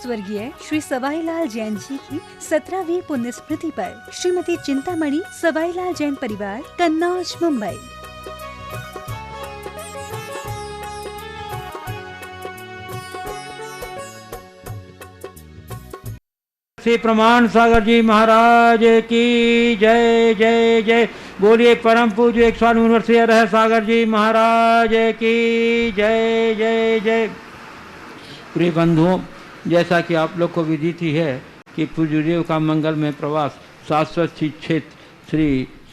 स्वर्गीय श्री सवाईलाल जैन जी की 17वीं पुण्य स्मृति पर श्रीमती चिंतामणि सवाईलाल जैन परिवार, कन्नौज, मुंबई। श्री प्रमाण सागर जी महाराज की जय जय जय। बोलिए परम पूज्य 100 वर्षीय रह सागर जी महाराज की जय जय जय। प्रिय बंधुओं, जैसा कि आप लोग को विदित ही है कि पूज्यदेव का मंगल में प्रवास शाश्वत क्षेत्र श्री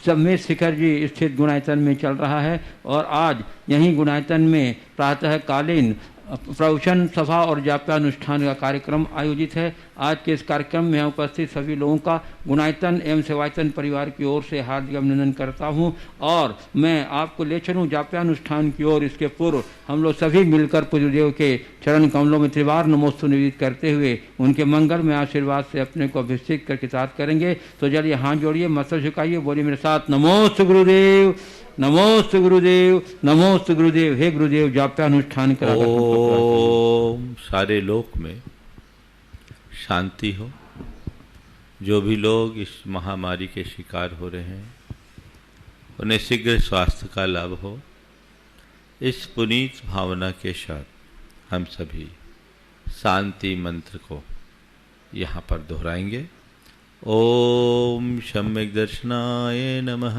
सम्मेश शिखर जी स्थित गुणायतन में चल रहा है और आज यहीं गुणायतन में प्रातःकालीन प्रवचन सभा और जाप्यानुष्ठान का कार्यक्रम आयोजित है। आज के इस कार्यक्रम में उपस्थित सभी लोगों का गुणायतन एवं सेवायतन परिवार की ओर से हार्दिक अभिनंदन करता हूं और मैं आपको ले चलूं जाप्यानुष्ठान की ओर। इसके पूर्व हम लोग सभी मिलकर पूज्यदेव के चरण कमलों में त्रिवार नमोस्तु निवेदित करते हुए उनके मंगल में आशीर्वाद से अपने को अभिषेक कर कृतार्थ करेंगे। तो चलिए हाथ जोड़िए, मस्तक झुकाइए, बोलिए मेरे साथ, नमोस्तु गुरुदेव, नमोस्तु गुरुदेव, नमोस्तु गुरुदेव। हे गुरुदेव, जाप्यानुष्ठान करा। ओम। सारे लोक में शांति हो। जो भी लोग इस महामारी के शिकार हो रहे हैं उन्हें शीघ्र स्वास्थ्य का लाभ हो। इस पुनीत भावना के साथ हम सभी शांति मंत्र को यहाँ पर दोहराएंगे। ओम सम्यक दर्शनाय नमः।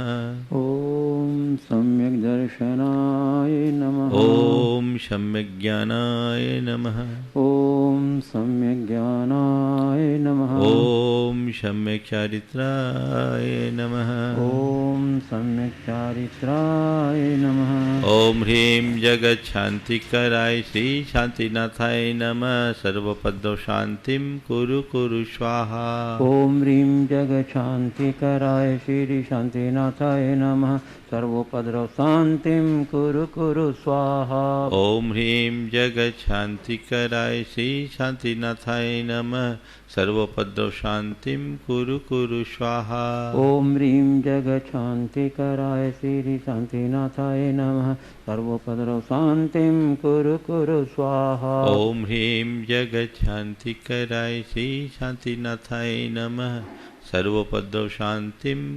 ओम सम्यक दर्शनाय नमः। ओम सम्यक ज्ञानाय नमः। ओम सम्यक ज्ञानाय नमः। ओम सम्यक चारित्राय नमः। ओम सम्यक चारित्राय नमः। ओम ह्रीं जगत शांतिकराय श्री शांतिनाथाय नमः। सर्वपदो शांतिं कुरु कुरु स्वाहा। ओम ह्रीं जगत शांतिकराय श्री शांतिनाथाय नमः। सर्वोपद्रव शांतिं कुरु कुरु स्वाहा। ओम ह्रीं जगत शांतिकराय श्री शांतिनाथाय नमः। सर्वोपद्रव शांतिं कुरु कुरु स्वाहा। ओम ह्रीं जगत शांतिकराय श्री शांतिनाथाय नमः। सर्वोपद्रव शांतिं कुरु कुरु स्वाहा। ओम ह्रीं जगत शांतिकराय श्री शांतिनाथाय नमः। सर्वोपद्रव शांतिं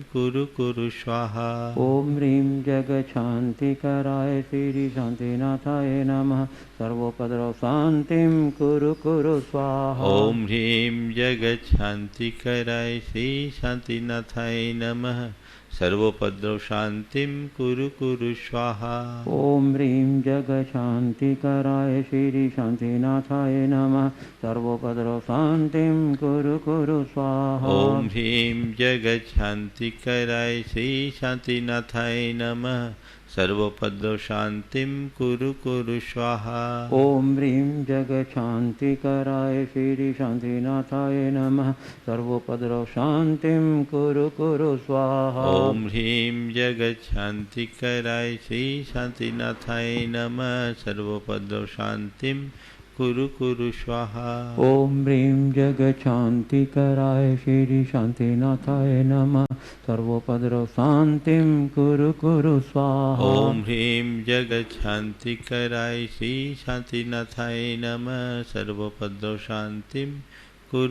कुरु कुरु स्वाहा। ओम ह्रीं जगत शांतिकराय श्री शांतिनाथाय नमः। सर्वोपद्रव शांतिं कुरु कुरु स्वाहा। ओम ह्रीं जगत शांतिकराय श्री शांतिनाथाय नमः। सर्वोपद्रव शांतिं कुरु कुरु स्वाहा। ओम ह्रीं जगत शांतिकराय श्री शांतिनाथाय नमः। सर्वोपद्रव शांतिं कुरु कुरु स्वाहा। ओम ह्रीं जगत शांतिकराय श्री शांतिनाथाय नमः। सर्वोपद्रव शांतिं कुरु कुरु स्वाहा। ओम ह्रीं जगत शांतिकराय श्री शांतिनाथाय नमः। सर्वोपद्रव शांतिं कुरु कुरु स्वाहा। ओम ह्रीं जगत शांतिकराय श्री शांतिनाथाय नमः। सर्वोपद्रव शांतिं कुरु कुरु स्वाहा। ओम ह्रीं जगत शांतिकराय श्री शांतिनाथाय नमः। सर्वोपद्रव शांतिं कुरु कुरु स्वाहा। ओम ह्रीं जगत शांतिकराय श्री शांतिनाथाय नमः। सर्वोपद्रव शांतिं कुरु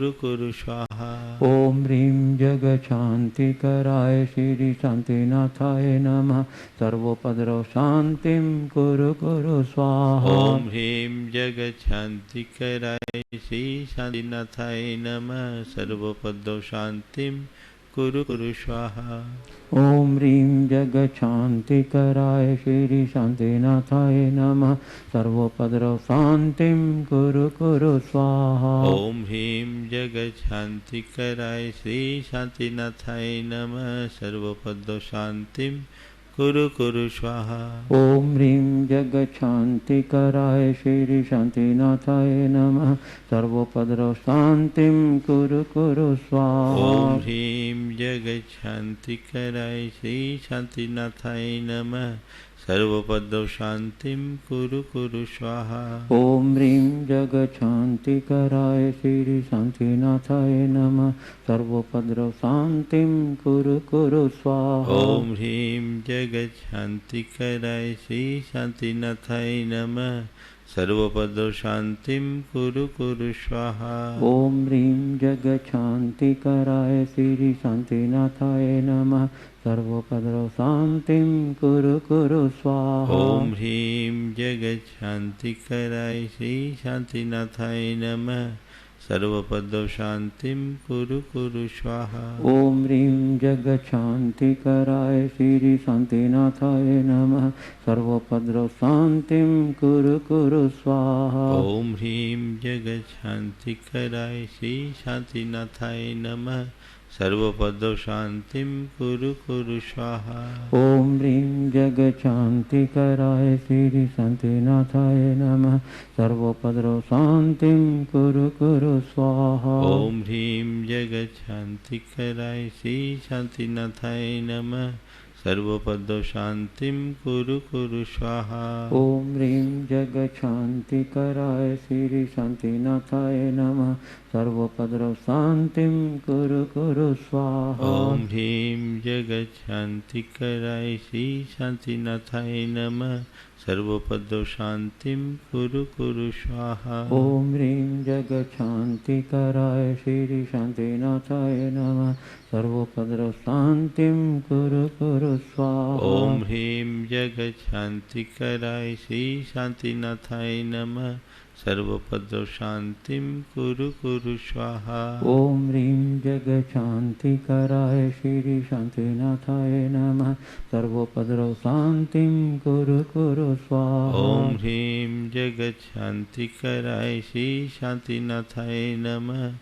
कुरु स्वाहा। ओम ह्रीं जगत शांतिकराय श्री शांतिनाथाय नमः। सर्वोपद्रव शांतिं कुरु कुरु स्वाहा। ओम ह्रीं जगत शांतिकराय श्री शांतिनाथाय नमः। सर्वोपद्रव शांतिं कुरु कुरु स्वाहा। ओम ह्रीं जगत शांतिकराय श्री शांतिनाथाय नमः। सर्वोपद्रव शांतिं कुरु कुरु स्वाहा। ओम ह्रीं जगत शांतिकराय श्री शांतिनाथाय नमः। सर्वोपद्रव शांतिं कुरु कुरु स्वाहा। ओम ह्रीं जगत शांतिकराय श्री शांतिनाथाय नमः। सर्वोपद्रव शांतिं कुरु कुरु स्वाहा। ओम ह्रीं जगत शांतिकराय श्री शांतिनाथाय नमः। सर्वोपद्रव शांतिं कुरु कुरु स्वाहा। ओम ह्रीं जगत शांतिकराय श्री शांतिनाथाय नमः। सर्वोपद्रव शांतिं कुरु कुरु स्वाहा। ओम ह्रीं जगत शांतिकराय श्री शांतिनाथाय नमः। सर्वोपद्रव शांतिं कुरु कुरु स्वाहा। ओम ह्रीं जगच्छान्तिकराय श्री शांतिनाथाय नमः। सर्वोपद्रव शांतिं कुरु कुरु स्वाहा। ओम ह्रीं जगच्छान्तिकराय श्री शांतिनाथाय नमः। सर्वोपद्रव शांतिं कुरु कुरु स्वाहा। ओम ह्रीं जगच्छान्तिकराय श्री शांतिनाथाय नमः। सर्वोपद्रव शांतिं कुरु कुरु स्वाहा। ओम ह्रीं जगच्छान्तिकराय श्री शांतिनाथाय नमः। सर्वोपद्रव शांतिं कुरु कुरु स्वाहा। ओम ह्रीं जगच्छान्तिकराय श्री शांतिनाथाय नमः। सर्वोपद्रव शांतिं कुरु कुरु स्वाहा। ओम ह्रीं जगच्छान्तिकराय श्री शांतिनाथाय नमः। सर्वोपद्रव शांतिं कुरु कुरु स्वाहा। ओम ह्रीं जगच्छान्तिकराय श्री शांतिनाथाय नमः। सर्वोपद्रव शांतिं कुरु कुरु स्वाहा। ओम ह्रीं जगच्छान्तिकराय श्री शांतिनाथाय नमः। सर्वोपद्रव शांतिं कुरु कुरु स्वाहा। ओम ह्रीं जगच्छान्तिकराय श्री शांतिनाथाय नमः। सर्वोपद्रव शांतिं कुरु कुरु स्वाहा। ओम ह्रीं जगच्छान्तिकराय श्री शांतिनाथाय नमः। सर्वोपद्रव शांतिं कुरु कुरु स्वाहा। ओम ह्रीं जगच्छान्तिकराय श्री शांतिनाथाय नमः। सर्वोपद्रव शांतिं कुरु कुरु स्वाहा। ओम ह्रीं जगच्छान्तिकराय श्री शांतिनाथाय नमः।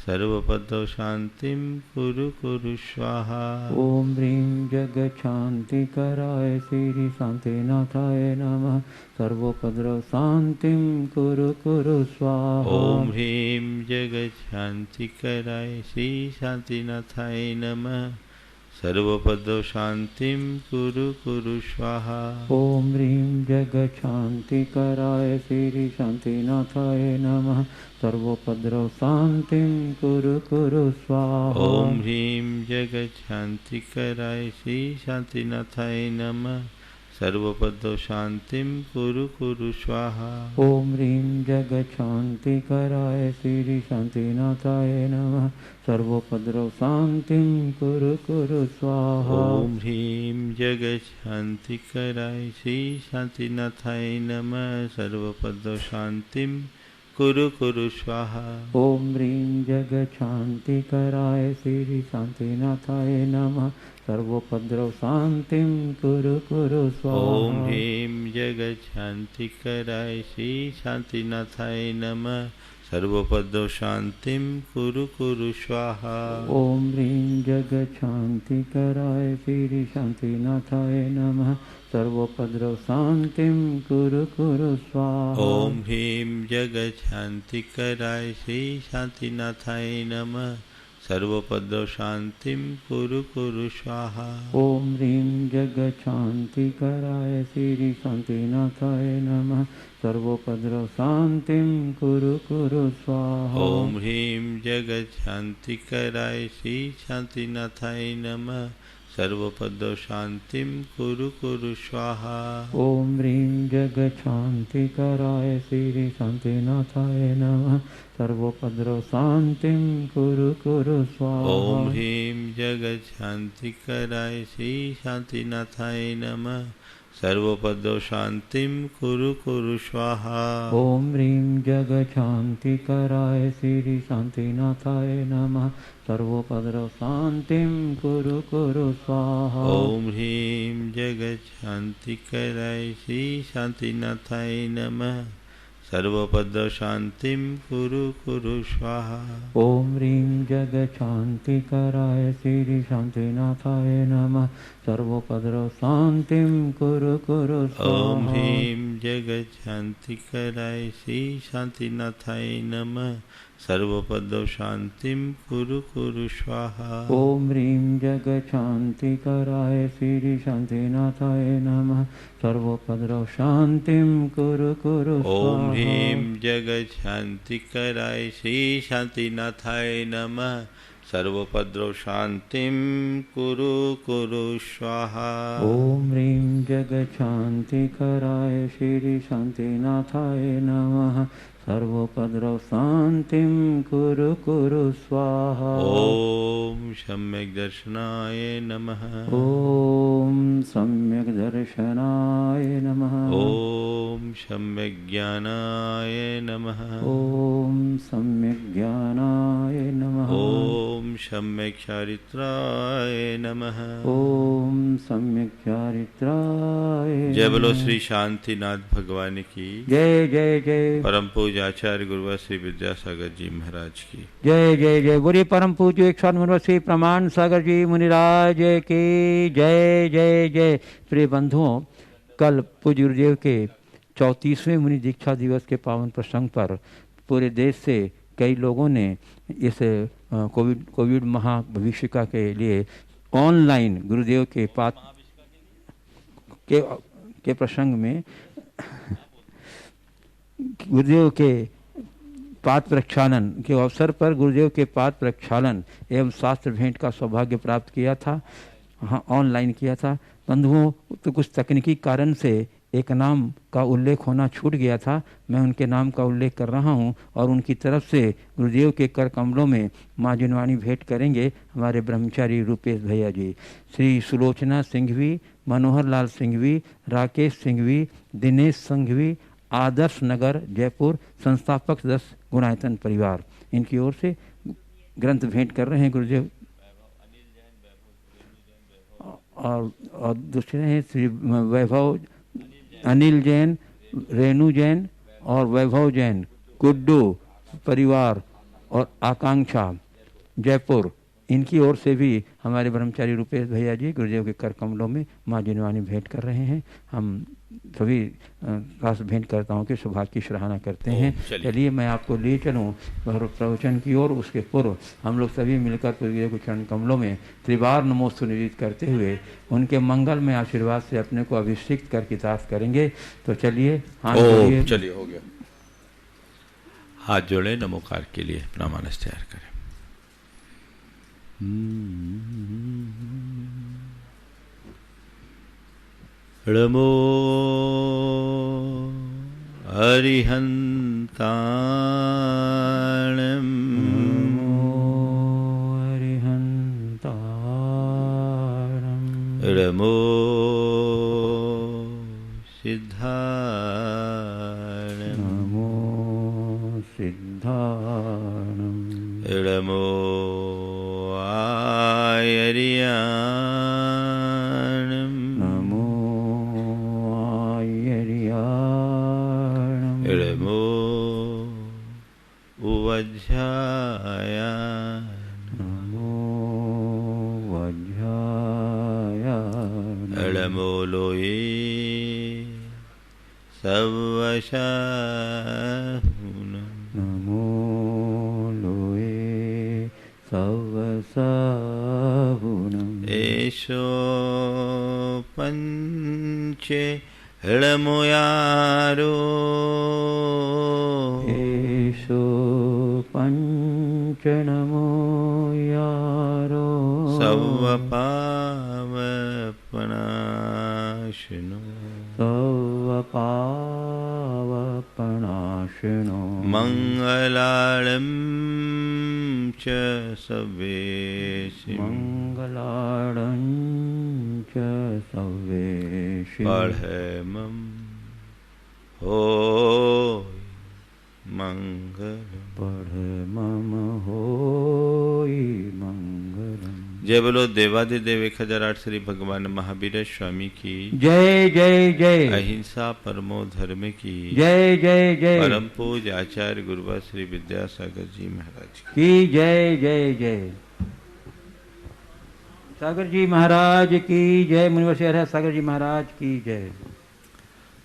सर्वोपद्रव शांतिं कुरु कुरु स्वाहा। ओम ह्रीं जगच्छान्तिकराय श्री शांतिनाथाय नमः। सर्वोपद्रव शांतिं कुरु कुरु स्वाहा। ओम ह्रीं जगच्छान्तिकराय श्री शांतिनाथाय नमः। सर्वोपद्रव शांतिं कुरु कुरु स्वाहा। ओम ह्रीं जगच्छान्तिकराय श्री शांतिनाथाय नमः। सर्वोपद्रव शांतिं कुरु कुरु स्वाहा। ओम ह्रीं जगच्छान्तिकराय श्री शांतिनाथाय नमः। सर्वोपद्रव शांतिं कुरु कुरु स्वाहा। ओम ह्रीं जगच्छान्तिकराय श्री शांतिनाथाय नमः। सर्वोपद्रव शांतिं कुरु कुरु स्वाहा। ओम ह्रीं जगच्छान्तिकराय श्री शांतिनाथाय नमः। सर्वोपद्रव शांतिं कुरु कुरु स्वाहा। ओम ह्रीं जगच्छान्तिकराय श्री शांतिनाथाय नमः। सर्वोपद्रव शांतिं कुरु कुरु स्वाहा। ओम ह्रीं जगच्छान्तिकराय श्री शांतिनाथाय नमः। सर्वोपद्रव शांतिं कुरु कुरु स्वाहा। ओम ह्रीं जगच्छान्तिकराय श्री शांतिनाथाय नमः। सर्वोपद्रव शांतिं कुरु कुरु स्वाहा। ओम ह्रीं जगच्छान्तिकराय श्री शांतिनाथाय नमः। सर्वोपद्रव शांतिं कुरु कुरु स्वाहा। ओम ह्रीं जगच्छान्तिकराय श्री शांतिनाथाय नमः। सर्वोपद्रव शांतिं कुरु कुरु स्वाहा। ओम ह्रीं जगच्छान्तिकराय श्री शांतिनाथाय नमः। सर्वोपद्रव शांतिं कुरु कुरु स्वाहा। ओम ह्रीं जगच्छान्तिकराय श्री शांतिनाथाय नमः। सर्वोपद्रव शांतिं कुरु कुरु स्वाहा। ओम ह्रीं जगच्छान्तिकराय श्री शांतिनाथाय नमः। सर्वोपद्रव शांतिं कुरु कुरु स्वाहा। ओम ह्रीं जगच्छान्तिकराय श्री शांतिनाथाय नमः। सर्वोपद्रव शांतिं कुरु कुरु स्वाहा। ओम ह्रीं जगच्छान्तिकराय श्री शांतिनाथाय नमः। सर्वोपद्रव शांतिं कुरु कुरु स्वाहा। ओम ह्रीं जगच्छान्तिकराय श्री शांतिनाथाय नमः। सर्वोपद्रव शांतिं कुरु कुरु स्वाहा। ओम ह्रीं जगच्छान्तिकराय श्री शांतिनाथाय नमः। सर्वोपद्रव शांतिं कुरु कुरु स्वाहा। ओम ह्रीं जगच्छान्तिकराय श्री शांतिनाथाय नमः। सर्वोपद्रव शांतिं कुरु कुरु स्वाहा। ओम ह्रीं जगच्छान्तिकराय श्री शांतिनाथाय नमः। सर्वोपद्रव शांतिं कुरु कुरु स्वाहा। ओम ह्रीं जगच्छान्तिकराय श्री शान्तिनाथाय नमः। सर्वोपद्रव शान्तिं कुरु कुरु स्वाहा। ओम सम्यक दर्शनाय नमः। ओम सम्यक दर्शनाय नमः। ओम सम्यक ज्ञानाय नमः। ओम सम्यक ज्ञानाय नमः। ओम सम्यक चारित्राय नमः। ओम सम्यक चारित्राय। जय बोलो श्री शांतिनाथ भगवान की जय जय जय। परम पूज्य आचार्य गुरुवर श्री विद्यासागर जी महाराज की जय जय जय। बोलिए परम पूज्य 109 श्री प्रमाण सागर जी मुनिराज की जय जय जय। प्रिय बंधुओं, कल पूज्य गुरुदेव के 34वें मुनि दीक्षा दिवस के पावन प्रसंग पर पूरे देश से कई लोगों ने इस कोविड महाभविष्यिका के लिए ऑनलाइन गुरुदेव के पाठ के प्रसंग में गुरुदेव के पाठ प्रक्षालन के अवसर पर गुरुदेव के पाठ प्रक्षालन एवं शास्त्र भेंट का सौभाग्य प्राप्त किया था। हाँ, ऑनलाइन किया था। बंधुओं, तो कुछ तकनीकी कारण से एक नाम का उल्लेख होना छूट गया था। मैं उनके नाम का उल्लेख कर रहा हूं और उनकी तरफ से गुरुदेव के कर कमलों में माँ जिनवाणी भेंट करेंगे हमारे ब्रह्मचारी रूपेश भैया जी। श्री सुलोचना सिंघवी, मनोहर लाल सिंघवी, राकेश सिंघवी, दिनेश सिंघवी, आदर्श नगर जयपुर, संस्थापक सदस्य गुणायतन परिवार, इनकी ओर से ग्रंथ भेंट कर रहे हैं गुरुदेव। और दूसरे हैं श्री वैभव, अनिल जैन, रेणु जैन और वैभव जैन, गुड्डू परिवार और आकांक्षा जयपुर, इनकी ओर से भी हमारे ब्रह्मचारी रूपेश भैया जी गुरुदेव के कर कमलों में माँ जिनवाणी भेंट कर रहे हैं। हम सभी खास भेंट करताओं के सौभाग्य की सराहना करते हैं। चलिए मैं आपको ले चलूँ प्रवचन की ओर। उसके पूर्व हम लोग सभी मिलकर गुरुदेव के चरण कमलों में त्रिवार नमोस्तु निवेदित करते हुए उनके मंगल में आशीर्वाद से अपने को अभिषेक कर किताब करेंगे। तो चलिए हाथ जोड़िए। चलिए हो गया। हाथ जोड़े नमोकार के लिए प्रमाणस तैयार करें। नमो अरिहन्ताणं। नमो सिद्धाणं। नमो सिद्धाणं। नमो आयर्याणं। नमो आयर्याणं। नमो उवज्झायान्। नमो वज्झायान्। नमो लोये सवशाहुनं। नमो लोये सवसाहुनम्। एषो पञ्चे हृमयारो। एषो पञ्चनमो यारो। सवपावपनाशिनो। सवपावपनाशिनो। मङ्गलाळं च सवेशि। मङ्गलाळं च सवेशि। पढ़मं होय मंगलम्। पढ़मं होय मंगलम्। जय बोलो देवादिदेव 1008 श्री भगवान महावीर स्वामी की जय जय जय। अहिंसा परमो धर्म की जय जय जय। परम पूज्य आचार्य गुरुवर श्री विद्यासागर जी महाराज की जय जय जय। सागर जी महाराज की जय। मुनिवर शहर सागर जी महाराज की जय।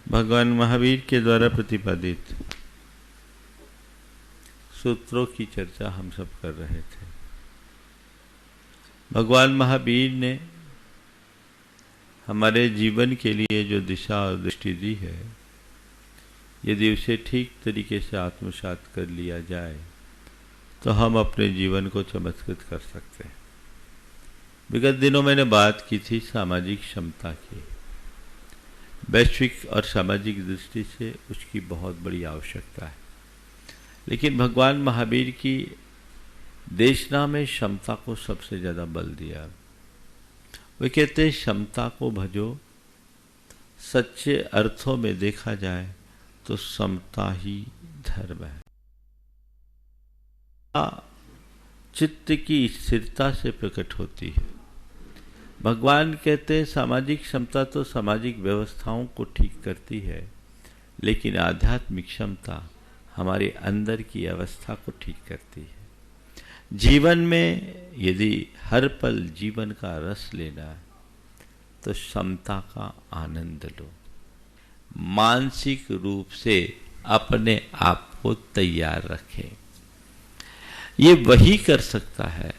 भगवान महावीर के द्वारा प्रतिपादित सूत्रों की चर्चा हम सब कर रहे थे। भगवान महावीर ने हमारे जीवन के लिए जो दिशा और दृष्टि दी है, यदि उसे ठीक तरीके से आत्मसात कर लिया जाए तो हम अपने जीवन को चमत्कृत कर सकते हैं। विगत दिनों मैंने बात की थी सामाजिक क्षमता की। वैश्विक और सामाजिक दृष्टि से उसकी बहुत बड़ी आवश्यकता है, लेकिन भगवान महावीर की देशना में क्षमता को सबसे ज़्यादा बल दिया। वे कहते हैं क्षमता को भजो, सच्चे अर्थों में देखा जाए तो समता ही धर्म है। चित्त की स्थिरता से प्रकट होती है। भगवान कहते हैं सामाजिक क्षमता तो सामाजिक व्यवस्थाओं को ठीक करती है, लेकिन आध्यात्मिक क्षमता हमारे अंदर की अवस्था को ठीक करती है। जीवन में यदि हर पल जीवन का रस लेना है तो क्षमता का आनंद लो। मानसिक रूप से अपने आप को तैयार रखें। ये वही कर सकता है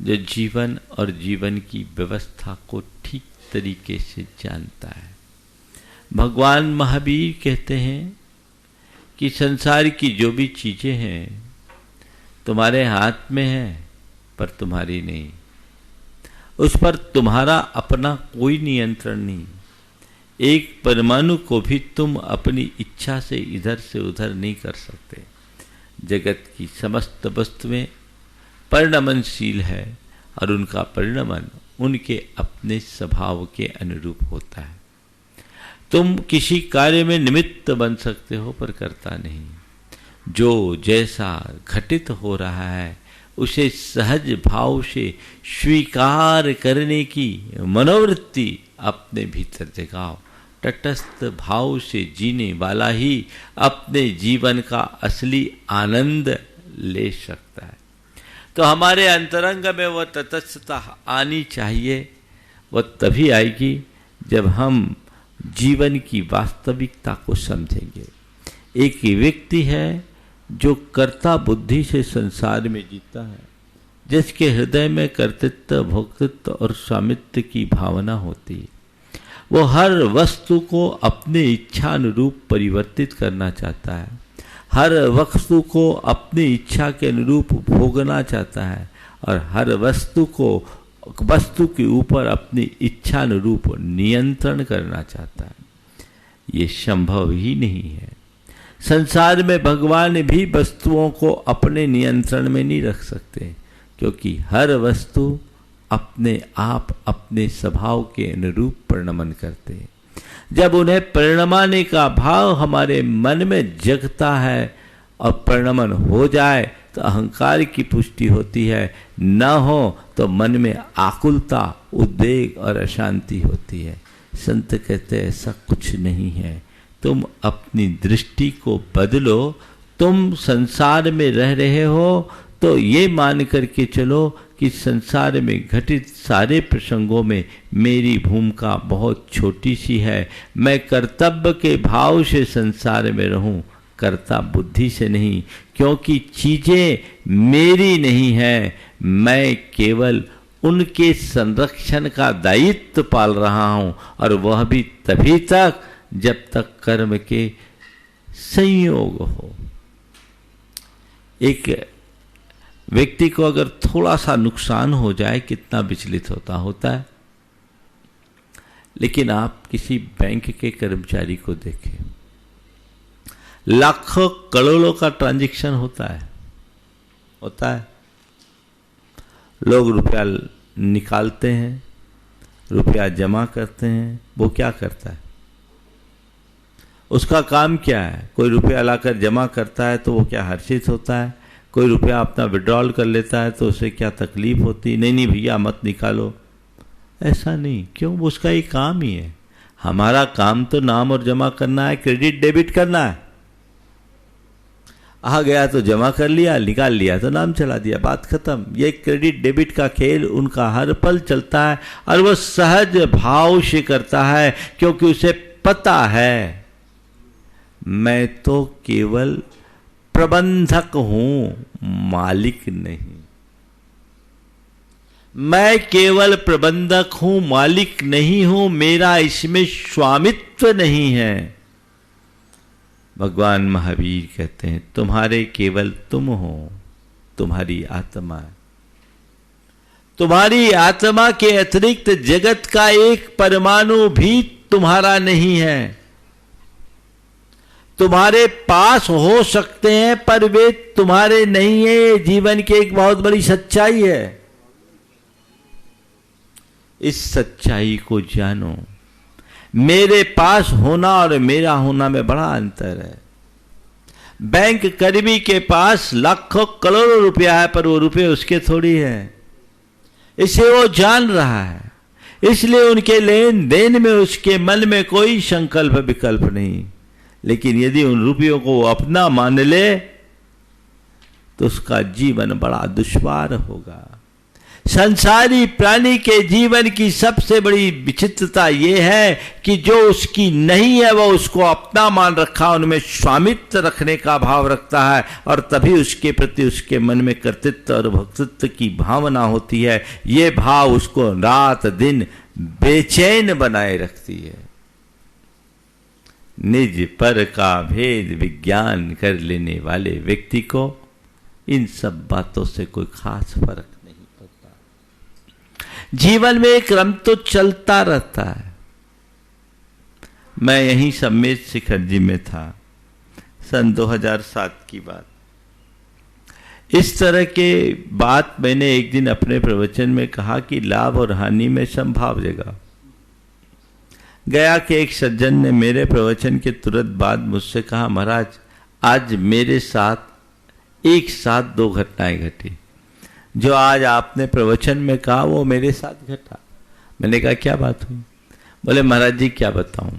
जो जीवन और जीवन की व्यवस्था को ठीक तरीके से जानता है। भगवान महावीर कहते हैं कि संसार की जो भी चीजें हैं तुम्हारे हाथ में हैं पर तुम्हारी नहीं, उस पर तुम्हारा अपना कोई नियंत्रण नहीं। एक परमाणु को भी तुम अपनी इच्छा से इधर से उधर नहीं कर सकते। जगत की समस्त वस्तुएं परिणमनशील है और उनका परिणमन उनके अपने स्वभाव के अनुरूप होता है। तुम किसी कार्य में निमित्त बन सकते हो पर करता नहीं। जो जैसा घटित हो रहा है उसे सहज भाव से स्वीकार करने की मनोवृत्ति अपने भीतर जगाओ। तटस्थ भाव से जीने वाला ही अपने जीवन का असली आनंद ले सकता है। तो हमारे अंतरंग में वह तटस्थता आनी चाहिए। वह तभी आएगी जब हम जीवन की वास्तविकता को समझेंगे। एक व्यक्ति है जो कर्ता बुद्धि से संसार में जीता है, जिसके हृदय में कर्तृत्व, भोक्तृत्व और स्वामित्व की भावना होती है। वो हर वस्तु को अपने इच्छा अनुरूप परिवर्तित करना चाहता है, हर वस्तु को अपनी इच्छा के अनुरूप भोगना चाहता है और हर वस्तु के ऊपर अपनी इच्छा अनुरूप नियंत्रण करना चाहता है। ये संभव ही नहीं है। संसार में भगवान भी वस्तुओं को अपने नियंत्रण में नहीं रख सकते, क्योंकि हर वस्तु अपने आप अपने स्वभाव के अनुरूप परिणमन करते हैं। जब उन्हें परिणमाने का भाव हमारे मन में जगता है और परिणमन हो जाए तो अहंकार की पुष्टि होती है, न हो तो मन में आकुलता, उद्वेग और अशांति होती है। संत कहते हैं ऐसा कुछ नहीं है। तुम अपनी दृष्टि को बदलो। तुम संसार में रह रहे हो तो ये मान करके चलो कि संसार में घटित सारे प्रसंगों में मेरी भूमिका बहुत छोटी सी है। मैं कर्तव्य के भाव से संसार में रहूं, कर्ता बुद्धि से नहीं, क्योंकि चीजें मेरी नहीं है। मैं केवल उनके संरक्षण का दायित्व पाल रहा हूं, और वह भी तभी तक जब तक कर्म के संयोग हो। एक व्यक्ति को अगर थोड़ा सा नुकसान हो जाए कितना विचलित होता है। लेकिन आप किसी बैंक के कर्मचारी को देखें, लाखों करोड़ों का ट्रांजैक्शन होता है। लोग रुपया निकालते हैं, रुपया जमा करते हैं। वो क्या करता है? उसका काम क्या है? कोई रुपया लाकर जमा करता है तो वो क्या हर्षित होता है? कोई रुपया अपना विड्रॉल कर लेता है तो उसे क्या तकलीफ होती? नहीं भैया मत निकालो। ऐसा नहीं। क्यों? उसका ही काम ही है। हमारा काम तो नाम और जमा करना है, क्रेडिट डेबिट करना है। आ गया तो जमा कर लिया, निकाल लिया तो नाम चला दिया, बात खत्म। ये क्रेडिट डेबिट का खेल उनका हर पल चलता है और वो सहज भाव से करता है, क्योंकि उसे पता है मैं तो केवल प्रबंधक हूं, मालिक नहीं। मैं केवल प्रबंधक हूं, मालिक नहीं हूं। मेरा इसमें स्वामित्व नहीं है। भगवान महावीर कहते हैं तुम्हारे केवल तुम हो, तुम्हारी आत्मा है। तुम्हारी आत्मा के अतिरिक्त जगत का एक परमाणु भी तुम्हारा नहीं है। तुम्हारे पास हो सकते हैं पर वे तुम्हारे नहीं है। ये जीवन की एक बहुत बड़ी सच्चाई है। इस सच्चाई को जानो। मेरे पास होना और मेरा होना में बड़ा अंतर है। बैंक कर्मी के पास लाखों करोड़ों रुपया है पर वो रुपये उसके थोड़ी है। इसे वो जान रहा है, इसलिए उनके लेन देन में उसके मन में कोई संकल्प विकल्प नहीं। लेकिन यदि उन रुपयों को वो अपना मान ले तो उसका जीवन बड़ा दुश्वार होगा। संसारी प्राणी के जीवन की सबसे बड़ी विचित्रता यह है कि जो उसकी नहीं है वह उसको अपना मान रखा, उनमें स्वामित्व रखने का भाव रखता है और तभी उसके प्रति उसके मन में कर्तृत्व और भक्तित्व की भावना होती है। ये भाव उसको रात दिन बेचैन बनाए रखती है। निज पर का भेद विज्ञान कर लेने वाले व्यक्ति को इन सब बातों से कोई खास फर्क नहीं पड़ता। जीवन में एक क्रम तो चलता रहता है। मैं यहीं सम्मेद शिखर जी में था, सन 2007 की बात। इस तरह के बात मैंने एक दिन अपने प्रवचन में कहा कि लाभ और हानि में संभाव जगह। गया के एक सज्जन ने मेरे प्रवचन के तुरंत बाद मुझसे कहा, महाराज आज मेरे साथ एक साथ दो घटनाएं घटी। जो आज आपने प्रवचन में कहा वो मेरे साथ घटा। मैंने कहा क्या बात हुई? बोले महाराज जी क्या बताऊं,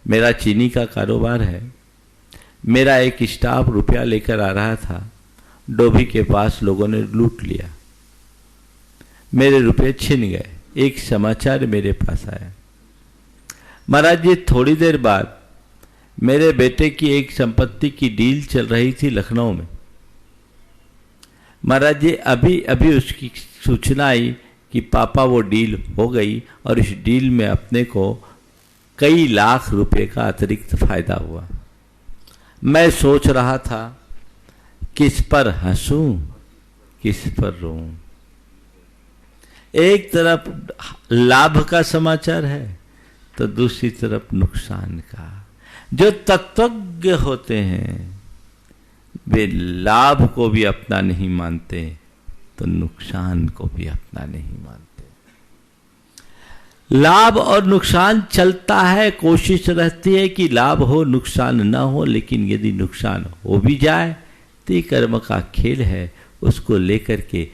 मेरा चीनी का कारोबार है। मेरा एक स्टाफ रुपया लेकर आ रहा था, डोभी के पास लोगों ने लूट लिया, मेरे रुपये छिन गए। एक समाचार मेरे पास आया। महाराज जी थोड़ी देर बाद मेरे बेटे की एक संपत्ति की डील चल रही थी लखनऊ में। महाराज जी अभी अभी उसकी सूचना आई कि पापा वो डील हो गई और इस डील में अपने को कई लाख रुपए का अतिरिक्त फायदा हुआ। मैं सोच रहा था किस पर हंसूं किस पर रोऊं। एक तरफ लाभ का समाचार है तो दूसरी तरफ नुकसान का। जो तत्वज्ञ होते हैं वे लाभ को भी अपना नहीं मानते तो नुकसान को भी अपना नहीं मानते। लाभ और नुकसान चलता है, कोशिश रहती है कि लाभ हो नुकसान ना हो, लेकिन यदि नुकसान हो भी जाए तो ये कर्म का खेल है। उसको लेकर के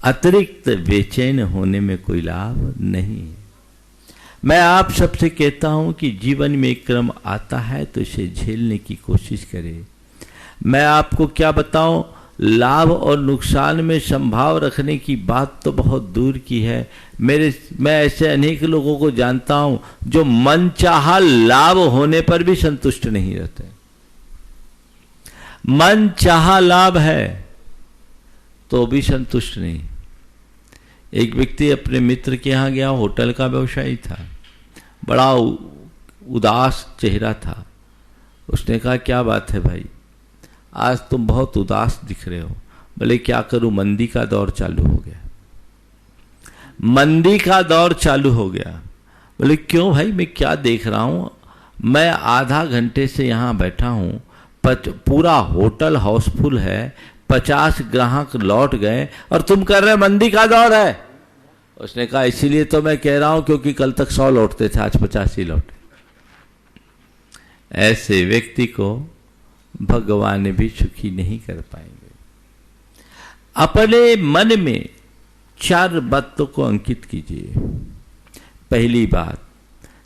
अतिरिक्त बेचैन होने में कोई लाभ नहीं है। मैं आप सबसे कहता हूं कि जीवन में एक क्रम आता है तो इसे झेलने की कोशिश करें। मैं आपको क्या बताऊं, लाभ और नुकसान में संभाव रखने की बात तो बहुत दूर की है। मैं ऐसे अनेक लोगों को जानता हूं जो मनचाहा लाभ होने पर भी संतुष्ट नहीं रहते। मनचाहा लाभ है तो भी संतुष्ट नहीं। एक व्यक्ति अपने मित्र के यहां गया, होटल का व्यवसायी था, बड़ा उदास चेहरा था। उसने कहा क्या बात है भाई, आज तुम बहुत उदास दिख रहे हो। बोले क्या करूं, मंदी का दौर चालू हो गया। मंदी का दौर चालू हो गया। बोले क्यों भाई, मैं क्या देख रहा हूं, मैं आधा घंटे से यहां बैठा हूं, पूरा होटल हाउसफुल है, 50 ग्राहक लौट गए और तुम कर रहे मंदी का दौर है। उसने कहा इसीलिए तो मैं कह रहा हूं क्योंकि कल तक 100 लौटते थे, आज 50 ही लौटे। ऐसे व्यक्ति को भगवान भी सुखी नहीं कर पाएंगे। अपने मन में 4 बातों को अंकित कीजिए। पहली बात,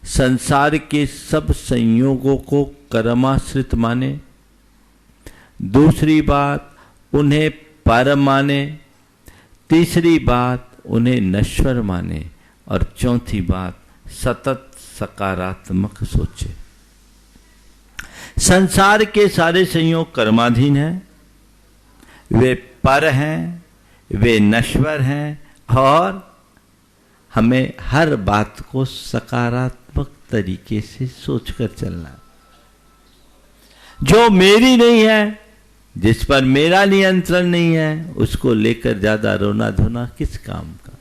संसार के सब संयोगों को कर्माश्रित माने। दूसरी बात, उन्हें पर माने। तीसरी बात, उन्हें नश्वर माने। और चौथी बात, सतत सकारात्मक सोचे। संसार के सारे संयोग कर्माधीन हैं, वे पर हैं, वे नश्वर हैं और हमें हर बात को सकारात्मक तरीके से सोचकर चलना। जो मेरी नहीं है जिस पर मेरा नियंत्रण नहीं है उसको लेकर ज्यादा रोना धोना किस काम का।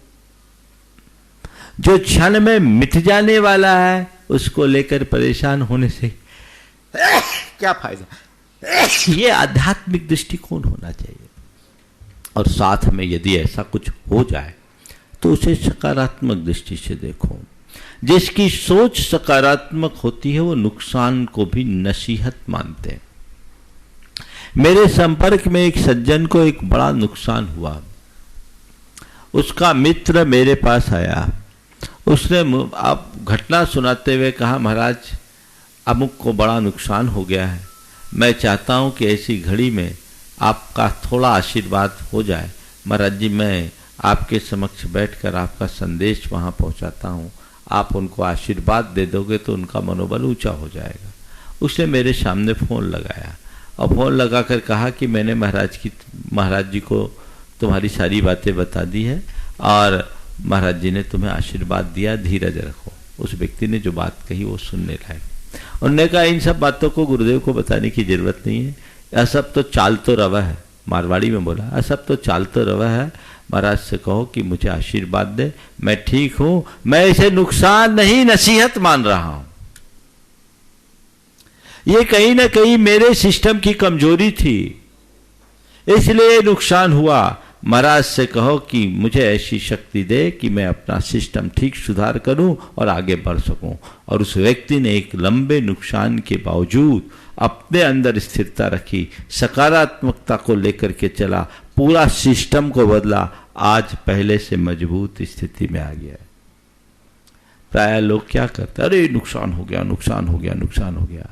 जो क्षण में मिट जाने वाला है उसको लेकर परेशान होने से क्या फायदा। ये आध्यात्मिक दृष्टिकोण होना चाहिए। और साथ में यदि ऐसा कुछ हो जाए तो उसे सकारात्मक दृष्टि से देखो। जिसकी सोच सकारात्मक होती है वो नुकसान को भी नसीहत मानते हैं। मेरे संपर्क में एक सज्जन को एक बड़ा नुकसान हुआ। उसका मित्र मेरे पास आया, उसने आप घटना सुनाते हुए कहा, महाराज अमुक को बड़ा नुकसान हो गया है, मैं चाहता हूं कि ऐसी घड़ी में आपका थोड़ा आशीर्वाद हो जाए। महाराज जी मैं आपके समक्ष बैठकर आपका संदेश वहां पहुंचाता हूं, आप उनको आशीर्वाद दे दोगे तो उनका मनोबल ऊंचा हो जाएगा। उसने मेरे सामने फ़ोन लगाया और फ़ोन लगाकर कहा कि मैंने महाराज जी को तुम्हारी सारी बातें बता दी है और महाराज जी ने तुम्हें आशीर्वाद दिया, धीरज रखो। उस व्यक्ति ने जो बात कही वो सुनने लायक। उन्होंने कहा इन सब बातों को गुरुदेव को बताने की जरूरत नहीं है, यह सब तो चाल तो रवा है। मारवाड़ी में बोला, यह सब तो चाल तो रवा है, महाराज से कहो कि मुझे आशीर्वाद दे, मैं ठीक हूं, मैं इसे नुकसान नहीं नसीहत मान रहा हूं। ये कहीं ना कहीं मेरे सिस्टम की कमजोरी थी, इसलिए नुकसान हुआ। महाराज से कहो कि मुझे ऐसी शक्ति दे कि मैं अपना सिस्टम ठीक सुधार करूं और आगे बढ़ सकूं। और उस व्यक्ति ने एक लंबे नुकसान के बावजूद अपने अंदर स्थिरता रखी, सकारात्मकता को लेकर के चला, पूरा सिस्टम को बदला, आज पहले से मजबूत स्थिति में आ गया। प्राय लोग क्या करते, अरे नुकसान हो गया, नुकसान हो गया, नुकसान हो गया।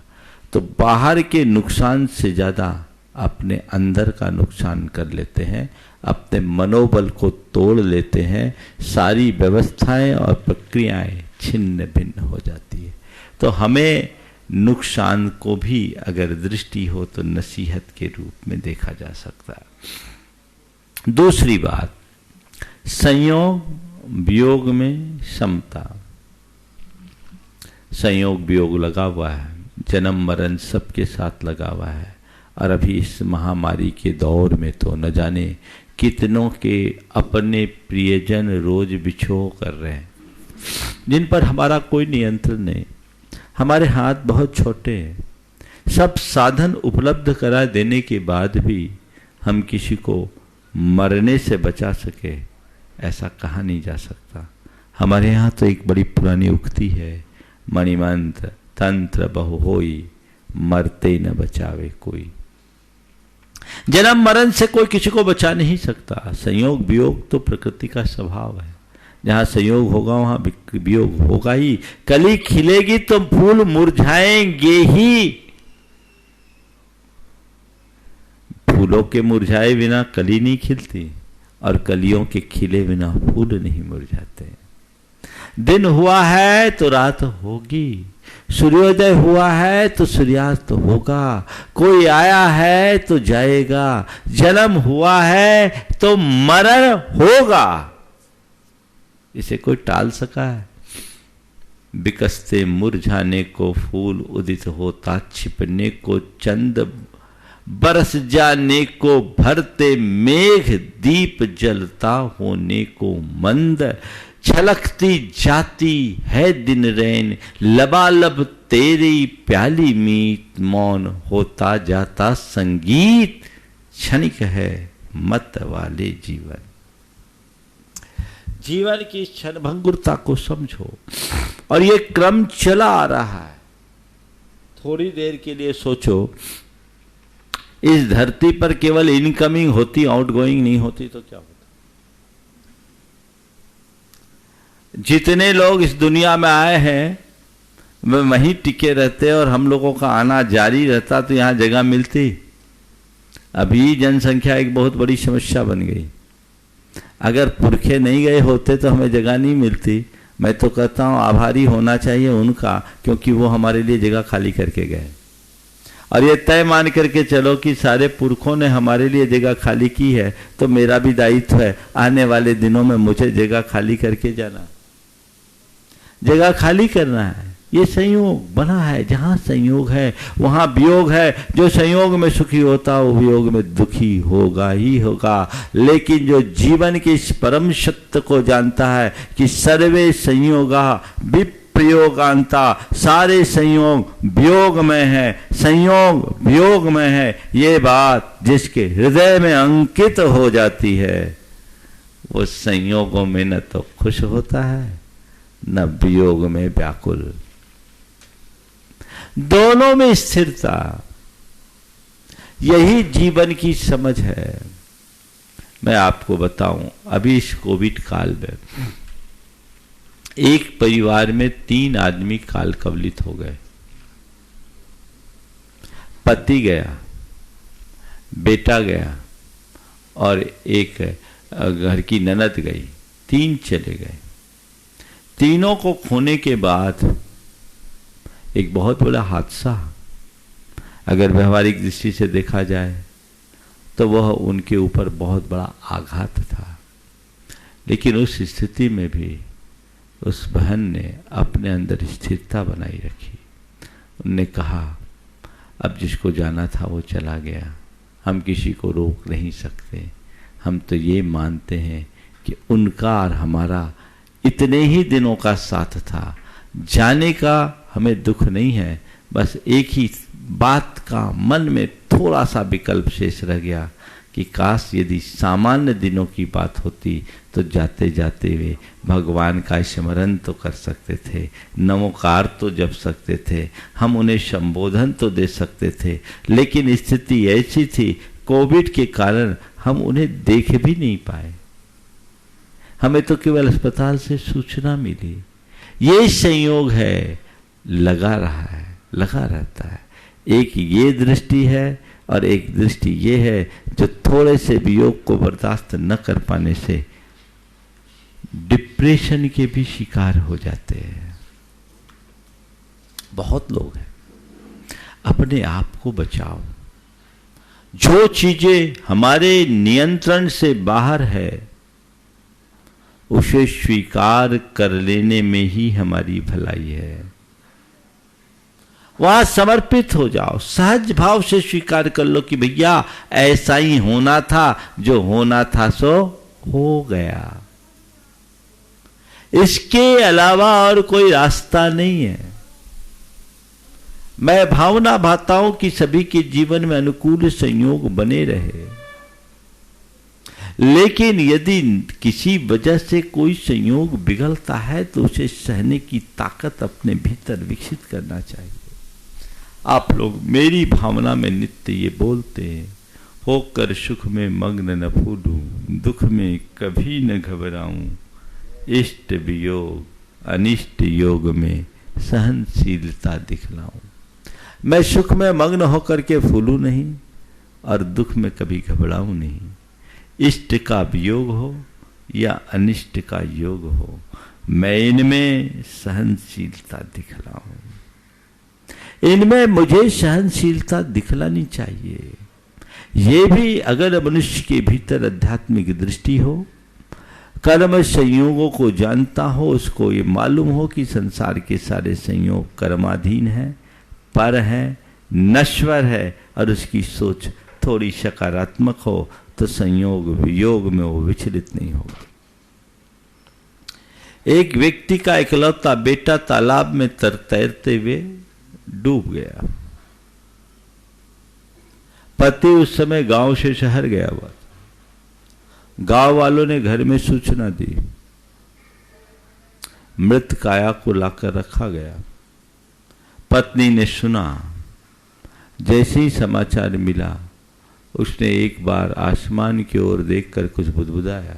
तो बाहर के नुकसान से ज्यादा अपने अंदर का नुकसान कर लेते हैं, अपने मनोबल को तोड़ लेते हैं, सारी व्यवस्थाएं और प्रक्रियाएं छिन्न भिन्न हो जाती है। तो हमें नुकसान को भी अगर दृष्टि हो तो नसीहत के रूप में देखा जा सकता है। दूसरी बात, संयोग वियोग में समता। संयोग वियोग लगा हुआ है, जन्म मरण सबके साथ लगा हुआ है। और अभी इस महामारी के दौर में तो न जाने कितनों के अपने प्रियजन रोज विछोह कर रहे हैं, जिन पर हमारा कोई नियंत्रण नहीं। हमारे हाथ बहुत छोटे हैं, सब साधन उपलब्ध करा देने के बाद भी हम किसी को मरने से बचा सके, ऐसा कहा नहीं जा सकता। हमारे यहाँ तो एक बड़ी पुरानी उक्ति है, मणिमंत्र तंत्र बहु होई, मरते न बचावे कोई। जन्म मरण से कोई किसी को बचा नहीं सकता। संयोग वियोग तो प्रकृति का स्वभाव है, जहां संयोग होगा वहां वियोग होगा ही। कली खिलेगी तो फूल मुरझाएंगे ही। फूलों के मुरझाए बिना कली नहीं खिलती और कलियों के खिले बिना फूल नहीं मुरझाते। दिन हुआ है तो रात होगी, सूर्योदय हुआ है तो सूर्यास्त होगा, कोई आया है तो जाएगा, जन्म हुआ है तो मरण होगा। इसे कोई टाल सका है? बिकसते मुरझाने को फूल उदित होता, छिपने को चंद बरस जाने को भरते मेघ, दीप जलता होने को मंद, छलकती जाती है दिन रैन, लबालब तेरी प्याली मीत, मौन होता जाता संगीत, क्षणिक है मत वाले जीवन। जीवन की क्षणभंगुरता को समझो और ये क्रम चला आ रहा है। थोड़ी देर के लिए सोचो, इस धरती पर केवल इनकमिंग होती, आउटगोइंग नहीं होती तो क्या होता? जितने लोग इस दुनिया में आए हैं वे वहीं टिके रहते और हम लोगों का आना जारी रहता तो यहाँ जगह मिलती? अभी जनसंख्या एक बहुत बड़ी समस्या बन गई। अगर पुरखे नहीं गए होते तो हमें जगह नहीं मिलती। मैं तो कहता हूँ आभारी होना चाहिए उनका, क्योंकि वो हमारे लिए जगह खाली करके गए। और ये तय मान करके चलो कि सारे पुरखों ने हमारे लिए जगह खाली की है तो मेरा भी दायित्व है आने वाले दिनों में मुझे जगह खाली करके जाना, जगह खाली करना है। ये संयोग बना है। जहाँ संयोग है वहाँ वियोग है। जो संयोग में सुखी होता है वो वियोग में दुखी होगा ही होगा। लेकिन जो जीवन के इस परम सत्य को जानता है कि सर्वे संयोगा विप्रयोगांता, सारे संयोग वियोग में है, संयोग वियोग में है, ये बात जिसके हृदय में अंकित हो जाती है वो संयोगों में न तो खुश होता है न वियोग में व्याकुल। दोनों में स्थिरता, यही जीवन की समझ है। मैं आपको बताऊं, अभी इस कोविड काल में एक परिवार में 3 आदमी काल कवलित हो गए। पति गया, बेटा गया और एक घर की ननद गई। 3 चले गए। तीनों को खोने के बाद एक बहुत बड़ा हादसा, अगर व्यवहारिक दृष्टि से देखा जाए तो वह उनके ऊपर बहुत बड़ा आघात था। लेकिन उस स्थिति में भी उस बहन ने अपने अंदर स्थिरता बनाई रखी। उनने कहा अब जिसको जाना था वो चला गया, हम किसी को रोक नहीं सकते। हम तो ये मानते हैं कि उनका और हमारा इतने ही दिनों का साथ था, जाने का हमें दुख नहीं है। बस एक ही बात का मन में थोड़ा सा विकल्प शेष रह गया कि काश यदि सामान्य दिनों की बात होती तो जाते जाते वे भगवान का स्मरण तो कर सकते थे, नमोकार तो जप सकते थे, हम उन्हें संबोधन तो दे सकते थे। लेकिन स्थिति ऐसी थी, कोविड के कारण हम उन्हें देख भी नहीं पाए। हमें तो केवल अस्पताल से सूचना मिली। ये संयोग है, लगा रहा है, लगा रहता है। एक ये दृष्टि है और एक दृष्टि ये है जो थोड़े से वियोग को बर्दाश्त न कर पाने से डिप्रेशन के भी शिकार हो जाते हैं। बहुत लोग हैं। अपने आप को बचाओ। जो चीजें हमारे नियंत्रण से बाहर है उसे स्वीकार कर लेने में ही हमारी भलाई है। वहां समर्पित हो जाओ, सहज भाव से स्वीकार कर लो कि भैया ऐसा ही होना था, जो होना था सो हो गया। इसके अलावा और कोई रास्ता नहीं है। मैं भावना भाता हूं कि सभी के जीवन में अनुकूल संयोग बने रहे, लेकिन यदि किसी वजह से कोई संयोग बिगड़ता है तो उसे सहने की ताकत अपने भीतर विकसित करना चाहिए। आप लोग मेरी भावना में नित्य ये बोलते हैं, होकर सुख में मग्न न फूलूं, दुख में कभी न घबराऊं, इष्ट वियोग अनिष्ट योग में सहनशीलता दिखलाऊं। मैं सुख में मग्न होकर के फूलूं नहीं और दुख में कभी घबराऊं नहीं। इष्ट का वियोग हो या अनिष्ट का योग हो, मैं इनमें सहनशीलता दिखलाऊं। इनमें मुझे सहनशीलता दिखलानी चाहिए। ये भी अगर मनुष्य के भीतर आध्यात्मिक दृष्टि हो, कर्म संयोगों को जानता हो, उसको ये मालूम हो कि संसार के सारे संयोग कर्माधीन है, पर है, नश्वर है, और उसकी सोच थोड़ी सकारात्मक हो तो संयोग वियोग में वो विचलित नहीं होगा। एक व्यक्ति का इकलौता बेटा तालाब में तैरते हुए डूब गया। पति उस समय गांव से शहर गया हुआ था। गांव वालों ने घर में सूचना दी, मृत काया को लाकर रखा गया। पत्नी ने सुना, जैसे ही समाचार मिला उसने एक बार आसमान की ओर देखकर कुछ बुदबुदाया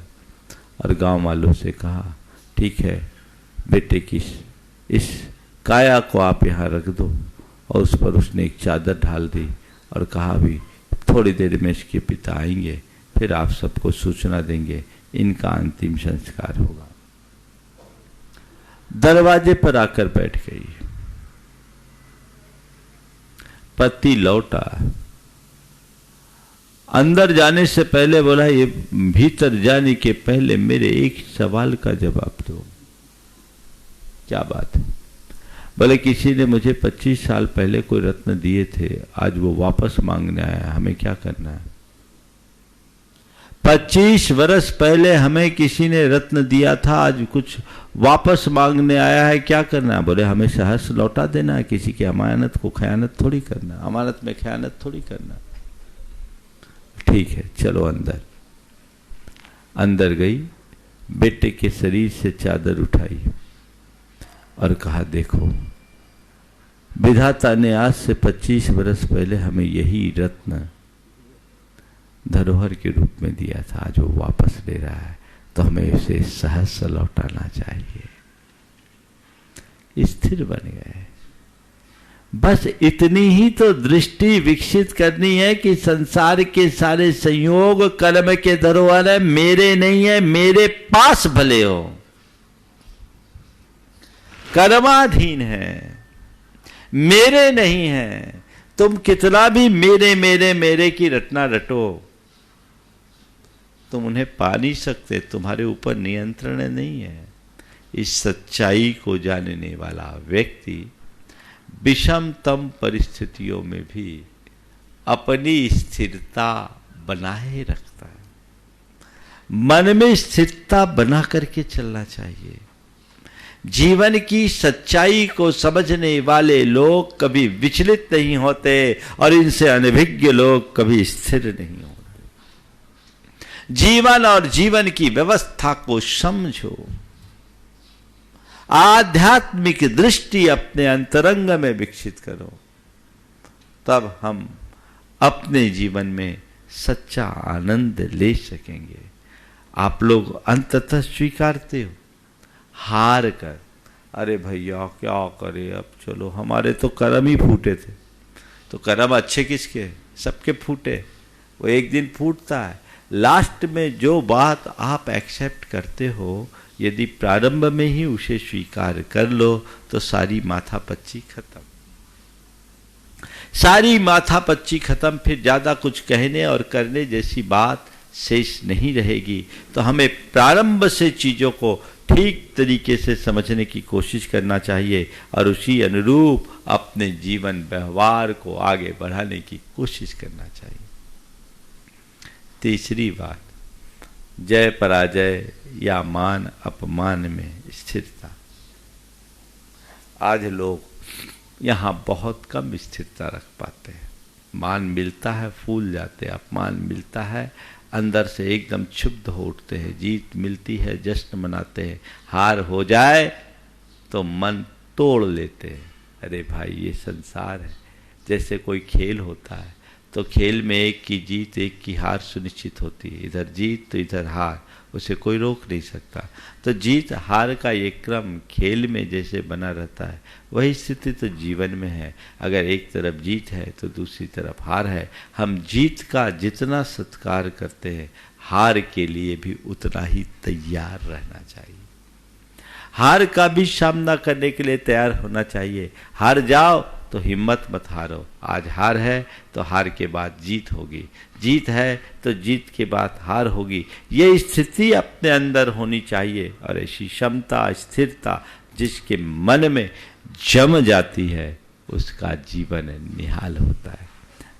और गांव वालों से कहा, ठीक है बेटे की इस काया को आप यहाँ रख दो। और उस पर उसने एक चादर ढाल दी और कहा भी थोड़ी देर में इसके पिता आएंगे, फिर आप सबको सूचना देंगे, इनका अंतिम संस्कार होगा। दरवाजे पर आकर बैठ गई। पति लौटा, अंदर जाने से पहले बोला, ये भीतर जाने के पहले मेरे एक सवाल का जवाब दो। क्या बात है? बोले किसी ने मुझे 25 साल पहले कोई रत्न दिए थे, आज वो वापस मांगने आया, हमें क्या करना है? 25 वर्ष पहले हमें किसी ने रत्न दिया था, आज कुछ वापस मांगने आया है, क्या करना है? बोले हमें सहर्ष लौटा देना है, किसी की अमानत को खयानत थोड़ी करना, अमानत में खयानत थोड़ी करना। ठीक है, चलो अंदर। अंदर गई, बेटे के शरीर से चादर उठाई और कहा देखो, विधाता ने आज से 25 वर्ष पहले हमें यही रत्न धरोहर के रूप में दिया था, आज वो वापस ले रहा है, तो हमें उसे सहर्ष लौटाना चाहिए। स्थिर बन गए। बस इतनी ही तो दृष्टि विकसित करनी है कि संसार के सारे संयोग कर्म के धरोहर है, मेरे नहीं है, मेरे पास भले हो, कर्माधीन है, मेरे नहीं है। तुम कितना भी मेरे मेरे मेरे की रटना रटो, तुम उन्हें पा नहीं सकते, तुम्हारे ऊपर नियंत्रण नहीं है। इस सच्चाई को जानने वाला व्यक्ति विषमतम परिस्थितियों में भी अपनी स्थिरता बनाए रखता है। मन में स्थिरता बना करके चलना चाहिए। जीवन की सच्चाई को समझने वाले लोग कभी विचलित नहीं होते और इनसे अनभिज्ञ लोग कभी स्थिर नहीं होते। जीवन और जीवन की व्यवस्था को समझो, आध्यात्मिक दृष्टि अपने अंतरंग में विकसित करो, तब हम अपने जीवन में सच्चा आनंद ले सकेंगे। आप लोग अंततः स्वीकारते हो हार कर, अरे भैया क्या करे, अब चलो, हमारे तो कर्म ही फूटे थे। तो कर्म अच्छे किसके? सबके फूटे, वो एक दिन फूटता है। लास्ट में जो बात आप एक्सेप्ट करते हो, यदि प्रारंभ में ही उसे स्वीकार कर लो तो सारी माथापच्ची खत्म, सारी माथापच्ची खत्म। फिर ज्यादा कुछ कहने और करने जैसी बात शेष नहीं रहेगी। तो हमें प्रारंभ से चीजों को ठीक तरीके से समझने की कोशिश करना चाहिए और उसी अनुरूप अपने जीवन व्यवहार को आगे बढ़ाने की कोशिश करना चाहिए। तीसरी बात, जय पराजय या मान अपमान में स्थिरता। आज लोग यहाँ बहुत कम स्थिरता रख पाते हैं। मान मिलता है फूल जाते हैं, अपमान मिलता है अंदर से एकदम क्षुब्ध हो उठते हैं, जीत मिलती है जश्न मनाते हैं, हार हो जाए तो मन तोड़ लेते हैं। अरे भाई, ये संसार है। जैसे कोई खेल होता है तो खेल में एक की जीत एक की हार सुनिश्चित होती है, इधर जीत तो इधर हार, उसे कोई रोक नहीं सकता। तो जीत हार का ये क्रम खेल में जैसे बना रहता है, वही स्थिति तो जीवन में है। अगर एक तरफ जीत है तो दूसरी तरफ हार है। हम जीत का जितना सत्कार करते हैं, हार के लिए भी उतना ही तैयार रहना चाहिए। हार का भी सामना करने के लिए तैयार होना चाहिए। हार जाओ तो हिम्मत मत हारो। आज हार है तो हार के बाद जीत होगी, जीत है तो जीत के बाद हार होगी। ये स्थिति अपने अंदर होनी चाहिए। और ऐसी क्षमता, स्थिरता जिसके मन में जम जाती है, उसका जीवन निहाल होता है।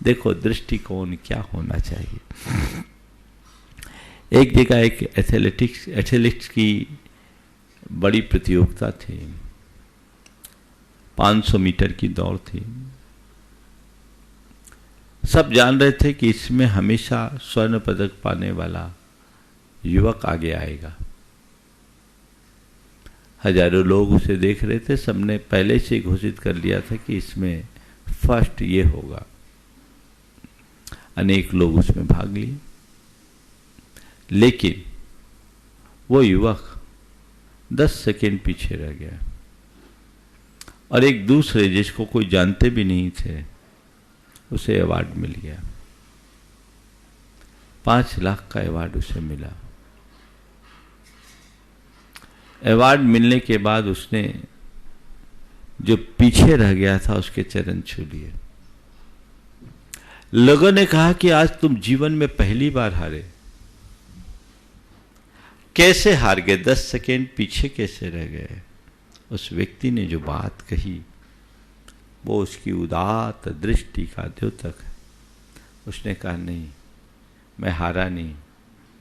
देखो, दृष्टिकोण क्या होना चाहिए। एक जगह एक एथलेटिक्स की बड़ी प्रतियोगिता थी, 500 मीटर की दौड़ थी। सब जान रहे थे कि इसमें हमेशा स्वर्ण पदक पाने वाला युवक आगे आएगा। हजारों लोग उसे देख रहे थे, सबने पहले से घोषित कर लिया था कि इसमें फर्स्ट ये होगा। अनेक लोग उसमें भाग लिए, लेकिन वो युवक 10 सेकेंड पीछे रह गया और एक दूसरे जिसको कोई जानते भी नहीं थे, उसे अवार्ड मिल गया। 5 लाख का अवार्ड उसे मिला। अवार्ड मिलने के बाद उसने जो पीछे रह गया था उसके चरण छू लिए। लोगों ने कहा कि आज तुम जीवन में पहली बार हारे। कैसे हार गए? 10 सेकेंड पीछे कैसे रह गए? उस व्यक्ति ने जो बात कही वो उसकी उदात्त दृष्टि का द्योतक है। उसने कहा नहीं, मैं हारा नहीं,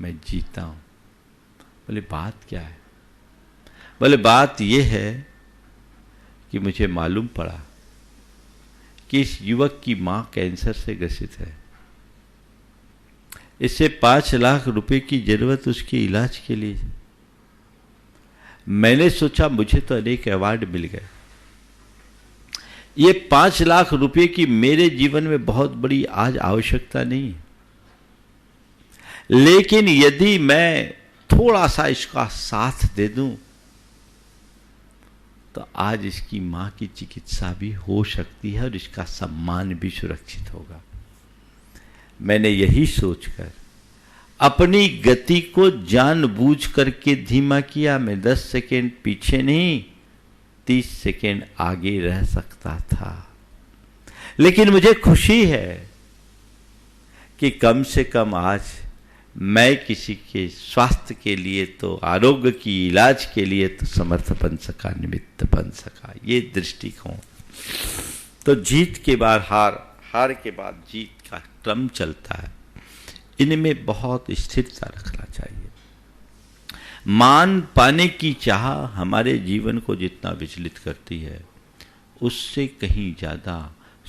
मैं जीता हूं। बोले बात क्या है? बोले बात यह है कि मुझे मालूम पड़ा कि इस युवक की मां कैंसर से ग्रसित है। इससे 5 लाख रुपए की जरूरत उसके इलाज के लिए। मैंने सोचा मुझे तो अनेक अवार्ड मिल गए, ये 5 लाख रुपए की मेरे जीवन में बहुत बड़ी आज आवश्यकता नहीं है, लेकिन यदि मैं थोड़ा सा इसका साथ दे दूं तो आज इसकी मां की चिकित्सा भी हो सकती है और इसका सम्मान भी सुरक्षित होगा। मैंने यही सोचकर अपनी गति को जानबूझ करके धीमा किया। मैं 10 सेकेंड पीछे नहीं, 30 सेकेंड आगे रह सकता था, लेकिन मुझे खुशी है कि कम से कम आज मैं किसी के स्वास्थ्य के लिए तो, आरोग्य की इलाज के लिए तो समर्थ बन सका, निमित्त बन सका। ये दृष्टिकोण। तो जीत के बाद हार, हार के बाद जीत का क्रम चलता है। इनमें बहुत स्थिरता रखना चाहिए। मान पाने की चाह हमारे जीवन को जितना विचलित करती है, उससे कहीं ज्यादा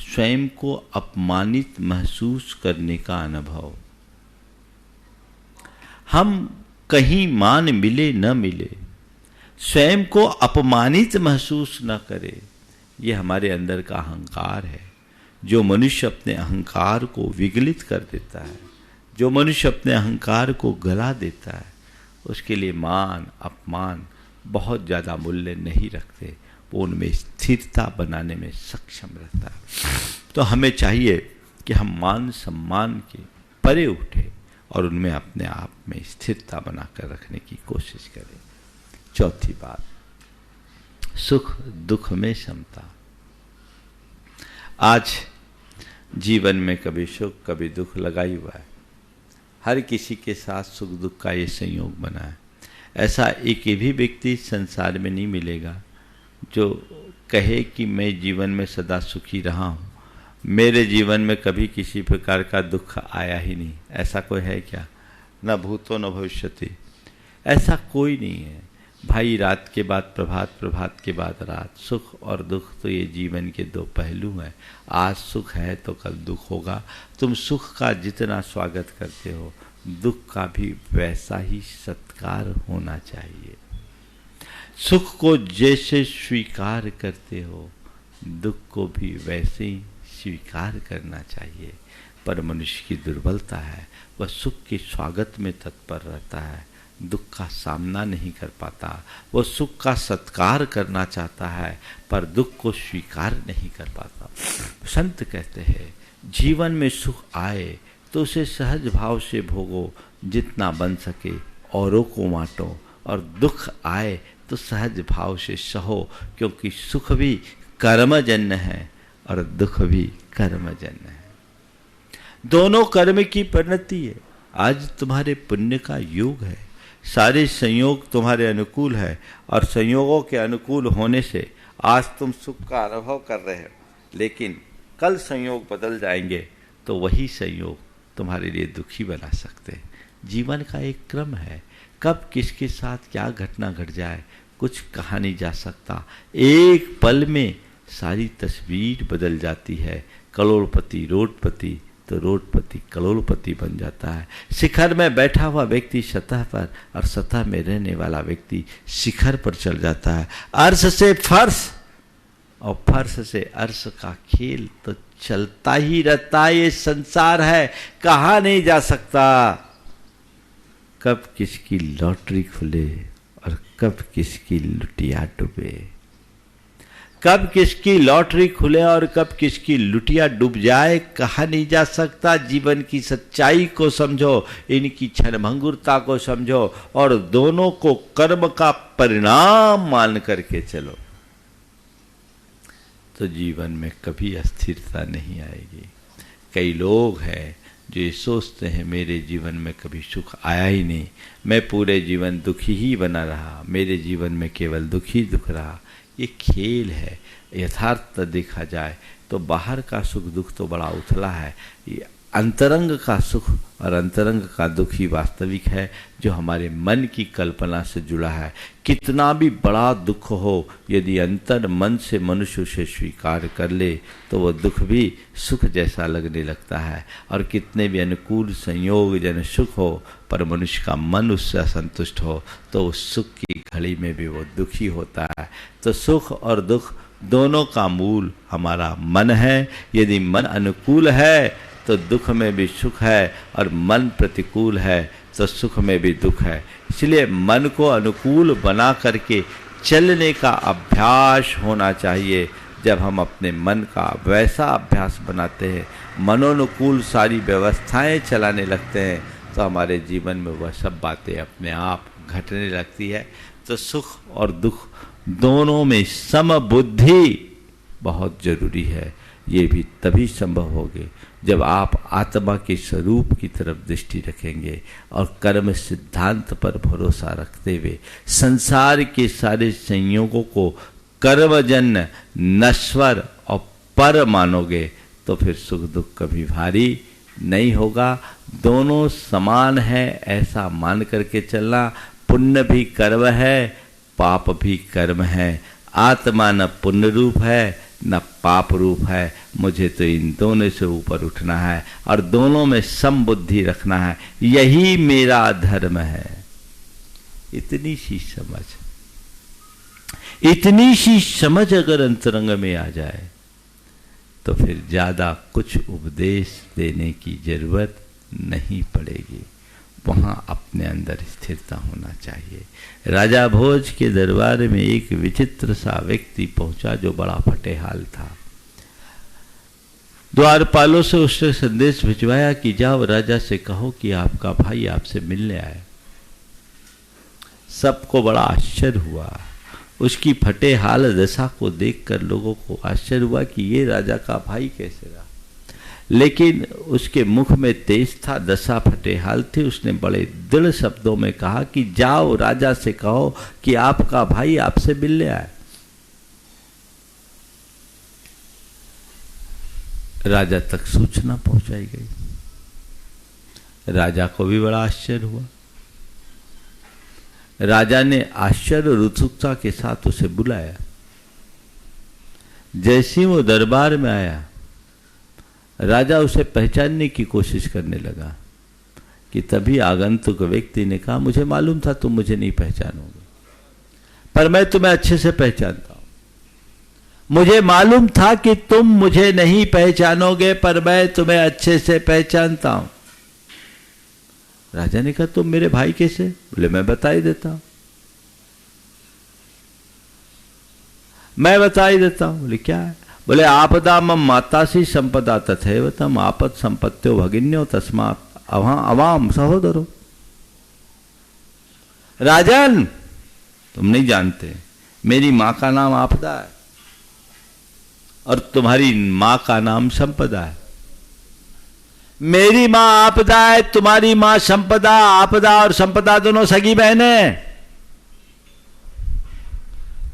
स्वयं को अपमानित महसूस करने का अनुभव। हम कहीं मान मिले न मिले, स्वयं को अपमानित महसूस न करे, ये हमारे अंदर का अहंकार है। जो मनुष्य अपने अहंकार को विगलित कर देता है, जो मनुष्य अपने अहंकार को गला देता है, उसके लिए मान अपमान बहुत ज़्यादा मूल्य नहीं रखते, वो उनमें स्थिरता बनाने में सक्षम रहता है। तो हमें चाहिए कि हम मान सम्मान के परे उठे और उनमें अपने आप में स्थिरता बनाकर रखने की कोशिश करें। चौथी बात, सुख दुख में समता। आज जीवन में कभी सुख कभी दुख लगा ही हुआ है। हर किसी के साथ सुख दुख का ये संयोग बना है। ऐसा एक भी व्यक्ति संसार में नहीं मिलेगा जो कहे कि मैं जीवन में सदा सुखी रहा हूँ, मेरे जीवन में कभी किसी प्रकार का दुख आया ही नहीं। ऐसा कोई है क्या? न भूतो न भविष्यति, ऐसा कोई नहीं है भाई। रात के बाद प्रभात, प्रभात के बाद रात। सुख और दुख तो ये जीवन के दो पहलू हैं। आज सुख है तो कल दुख होगा। तुम सुख का जितना स्वागत करते हो, दुख का भी वैसा ही सत्कार होना चाहिए। सुख को जैसे स्वीकार करते हो, दुख को भी वैसे ही स्वीकार करना चाहिए। पर मनुष्य की दुर्बलता है, वह सुख के स्वागत में तत्पर रहता है, दुख का सामना नहीं कर पाता। वो सुख का सत्कार करना चाहता है पर दुख को स्वीकार नहीं कर पाता। संत कहते हैं जीवन में सुख आए तो उसे सहज भाव से भोगो, जितना बन सके औरों को बांटो, और दुख आए तो सहज भाव से सहो, क्योंकि सुख भी कर्मजन्य है और दुख भी कर्मजन्य है। दोनों कर्म की परिणति है। आज तुम्हारे पुण्य का योग है, सारे संयोग तुम्हारे अनुकूल है, और संयोगों के अनुकूल होने से आज तुम सुख का अनुभव कर रहे हो, लेकिन कल संयोग बदल जाएंगे तो वही संयोग तुम्हारे लिए दुखी बना सकते हैं। जीवन का एक क्रम है, कब किसके साथ क्या घटना घट जाए कुछ कहा नहीं जा सकता। एक पल में सारी तस्वीर बदल जाती है। करोड़पति रोडपति तो रोडपति करोड़पति बन जाता है। शिखर में बैठा हुआ व्यक्ति सतह पर, और सतह में रहने वाला व्यक्ति शिखर पर चल जाता है। अर्श से फर्श और फर्श से अर्श का खेल तो चलता ही रहता। ये संसार है, कहा नहीं जा सकता कब किसकी लॉटरी खुले और कब किसकी लुटिया डूबे। कब किसकी लॉटरी खुले और कब किसकी लुटिया डूब जाए, कहा नहीं जा सकता। जीवन की सच्चाई को समझो, इनकी क्षणभंगुरता को समझो, और दोनों को कर्म का परिणाम मान करके चलो, तो जीवन में कभी अस्थिरता नहीं आएगी। कई लोग हैं जो ये सोचते हैं मेरे जीवन में कभी सुख आया ही नहीं, मैं पूरे जीवन दुखी ही बना रहा, मेरे जीवन में केवल दुख ही दुख रहा। ये खेल है। यथार्थ देखा जाए तो बाहर का सुख दुख तो बड़ा उथला है, ये अंतरंग का सुख और अंतरंग का दुख ही वास्तविक है, जो हमारे मन की कल्पना से जुड़ा है। कितना भी बड़ा दुख हो, यदि अंतर मन से मनुष्य उसे स्वीकार कर ले तो वह दुख भी सुख जैसा लगने लगता है। और कितने भी अनुकूल संयोग जन सुख हो, पर मनुष्य का मन उससे असंतुष्ट हो तो उस सुख की घड़ी में भी वो दुखी होता है। तो सुख और दुख दोनों का मूल हमारा मन है। यदि मन अनुकूल है तो दुख में भी सुख है, और मन प्रतिकूल है तो सुख में भी दुख है। इसलिए मन को अनुकूल बना करके चलने का अभ्यास होना चाहिए। जब हम अपने मन का वैसा अभ्यास बनाते हैं, मनोनुकूल सारी व्यवस्थाएं चलाने लगते हैं, तो हमारे जीवन में वह सब बातें अपने आप घटने लगती है। तो सुख और दुख दोनों में समबुद्धि बहुत जरूरी है। ये भी तभी संभव होगी जब आप आत्मा के स्वरूप की तरफ दृष्टि रखेंगे और कर्म सिद्धांत पर भरोसा रखते हुए संसार के सारे संयोगों को कर्मजन्य, नश्वर और पर मानोगे, तो फिर सुख दुख कभी भारी नहीं होगा। दोनों समान है ऐसा मान करके चलना। पुण्य भी कर्म है, पाप भी कर्म है। आत्मा न पुण्य रूप है न पाप रूप है। मुझे तो इन दोनों से ऊपर उठना है और दोनों में समबुद्धि रखना है। यही मेरा धर्म है। इतनी सी समझ अगर अंतरंग में आ जाए तो फिर ज्यादा कुछ उपदेश देने की जरूरत नहीं पड़ेगी। वहां अपने अंदर स्थिरता होना चाहिए। राजा भोज के दरबार में एक विचित्र सा व्यक्ति पहुंचा जो बड़ा फटेहाल था। द्वारपालों से उसने संदेश भिजवाया कि जाओ राजा से कहो कि आपका भाई आपसे मिलने आए। सबको बड़ा आश्चर्य हुआ। उसकी फटेहाल दशा को देखकर लोगों को आश्चर्य हुआ कि ये राजा का भाई कैसे रहा। लेकिन उसके मुख में तेज था, दशा फटेहाल थी। उसने बड़े दृढ़ शब्दों में कहा कि जाओ राजा से कहो कि आपका भाई आपसे मिलने आए। राजा तक सूचना पहुंचाई गई। राजा को भी बड़ा आश्चर्य हुआ। राजा ने आश्चर्य और उत्सुकता के साथ उसे बुलाया। जैसे ही वो दरबार में आया, राजा उसे पहचानने की कोशिश करने लगा कि तभी आगंतुक व्यक्ति ने कहा, मुझे मालूम था तुम मुझे नहीं पहचानोगे, पर मैं तुम्हें अच्छे से पहचानता हूं। मुझे मालूम था कि तुम मुझे नहीं पहचानोगे, पर मैं तुम्हें अच्छे से पहचानता हूं। राजा ने कहा, तुम मेरे भाई कैसे? बोले, मैं बता ही देता हूं, मैं बता ही देता हूं। बोले, क्या है? बोले, आपदा मम मातासी संपदा तथैव तम आपद संपत्त्यो भगिन्यो तस्मात् अवाम सहोदरो। राजन, तुम नहीं जानते, मेरी मां का नाम आपदा है और तुम्हारी मां का नाम संपदा है। मेरी मां आपदा है, तुम्हारी मां संपदा। आपदा और संपदा दोनों सगी बहनें।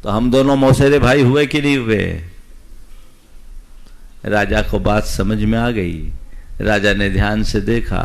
तो हम दोनों मौसेरे भाई हुए कि नहीं हुए? राजा को बात समझ में आ गई। राजा ने ध्यान से देखा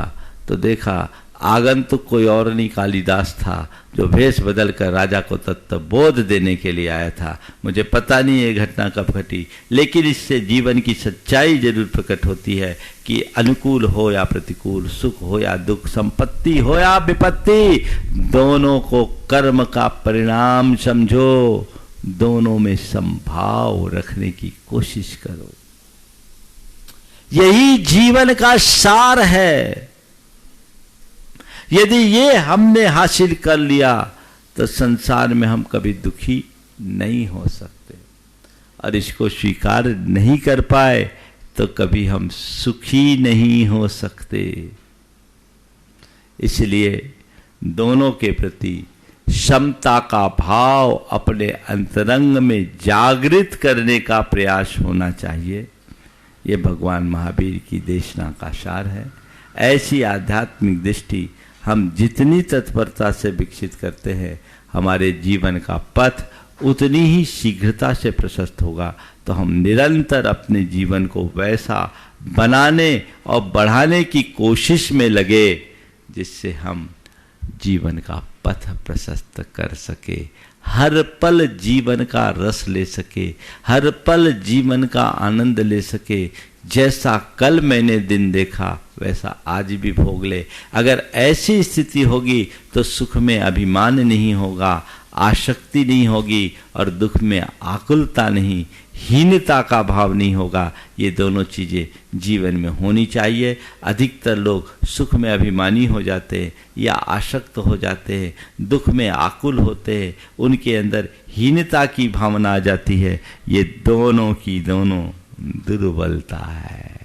तो देखा आगंतुक कोई और नहीं, कालिदास था, जो भेष बदल कर राजा को तत्वबोध देने के लिए आया था। मुझे पता नहीं ये घटना कब घटी, लेकिन इससे जीवन की सच्चाई जरूर प्रकट होती है कि अनुकूल हो या प्रतिकूल, सुख हो या दुख, संपत्ति हो या विपत्ति, दोनों को कर्म का परिणाम समझो, दोनों में संभाव रखने की कोशिश करो। यही जीवन का सार है। यदि ये हमने हासिल कर लिया तो संसार में हम कभी दुखी नहीं हो सकते, और इसको स्वीकार नहीं कर पाए तो कभी हम सुखी नहीं हो सकते। इसलिए दोनों के प्रति समता का भाव अपने अंतरंग में जागृत करने का प्रयास होना चाहिए। ये भगवान महावीर की देशना का सार है। ऐसी आध्यात्मिक दृष्टि हम जितनी तत्परता से विकसित करते हैं, हमारे जीवन का पथ उतनी ही शीघ्रता से प्रशस्त होगा। तो हम निरंतर अपने जीवन को वैसा बनाने और बढ़ाने की कोशिश में लगे जिससे हम जीवन का पथ प्रशस्त कर सके, हर पल जीवन का रस ले सके, हर पल जीवन का आनंद ले सके। जैसा कल मैंने दिन देखा वैसा आज भी भोग ले। अगर ऐसी स्थिति होगी तो सुख में अभिमान नहीं होगा, आसक्ति नहीं होगी और दुख में आकुलता नहीं, हीनता का भाव नहीं होगा। ये दोनों चीज़ें जीवन में होनी चाहिए। अधिकतर लोग सुख में अभिमानी हो जाते हैं या आसक्त हो जाते हैं, दुख में आकुल होते हैं, उनके अंदर हीनता की भावना आ जाती है। ये दोनों की दोनों दुर्बलता है।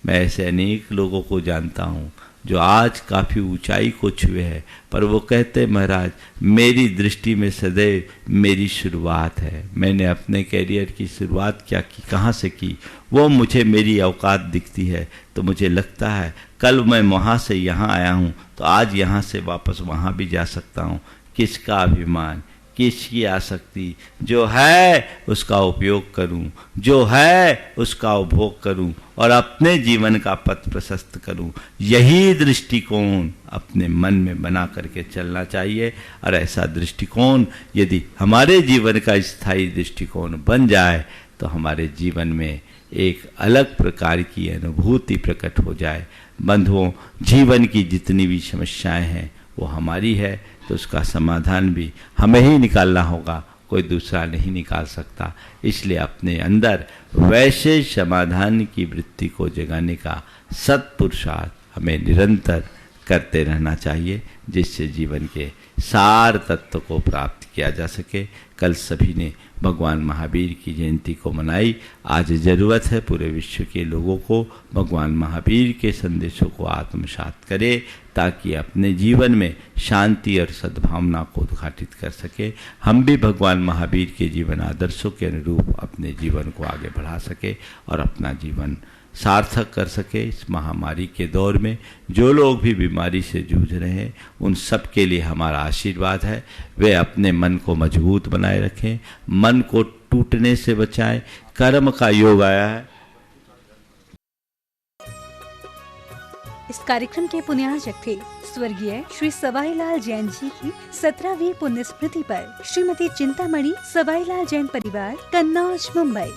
मैं ऐसे अनेक लोगों को जानता हूँ जो आज काफ़ी ऊंचाई को छुए हैं, पर वो कहते महाराज मेरी दृष्टि में सदैव मेरी शुरुआत है। मैंने अपने कैरियर की शुरुआत क्या की, कहाँ से की, वो मुझे मेरी औकात दिखती है। तो मुझे लगता है कल मैं वहाँ से यहाँ आया हूँ तो आज यहाँ से वापस वहाँ भी जा सकता हूँ। किसका अभिमान, किसकी आसक्ति, जो है उसका उपयोग करूं, जो है उसका उपभोग करूं और अपने जीवन का पथ प्रशस्त करूं। यही दृष्टिकोण अपने मन में बना करके चलना चाहिए। और ऐसा दृष्टिकोण यदि हमारे जीवन का स्थायी दृष्टिकोण बन जाए तो हमारे जीवन में एक अलग प्रकार की अनुभूति प्रकट हो जाए। बंधुओं, जीवन की जितनी भी समस्याएं हैं वो हमारी है, तो उसका समाधान भी हमें ही निकालना होगा, कोई दूसरा नहीं निकाल सकता। इसलिए अपने अंदर वैसे समाधान की वृत्ति को जगाने का सत्पुरुषार्थ हमें निरंतर करते रहना चाहिए, जिससे जीवन के सार तत्व को प्राप्त किया जा सके। कल सभी ने भगवान महावीर की जयंती को मनाई। आज ज़रूरत है पूरे विश्व के लोगों को भगवान महावीर के संदेशों को आत्मसात करें, ताकि अपने जीवन में शांति और सद्भावना को उद्घाटित कर सके। हम भी भगवान महावीर के जीवन आदर्शों के अनुरूप अपने जीवन को आगे बढ़ा सके और अपना जीवन सार्थक कर सके। इस महामारी के दौर में जो लोग भी बीमारी से जूझ रहे हैं उन सब के लिए हमारा आशीर्वाद है। वे अपने मन को मजबूत बनाए रखें, मन को टूटने से बचाएं। कर्म का योग आया है। इस कार्यक्रम के पुण्यार्चक थे स्वर्गीय श्री सवाईलाल जैन जी की 17वीं पुण्य स्मृति पर श्रीमती चिंतामणि सवाईलाल जैन परिवार, कन्नौज, मुंबई।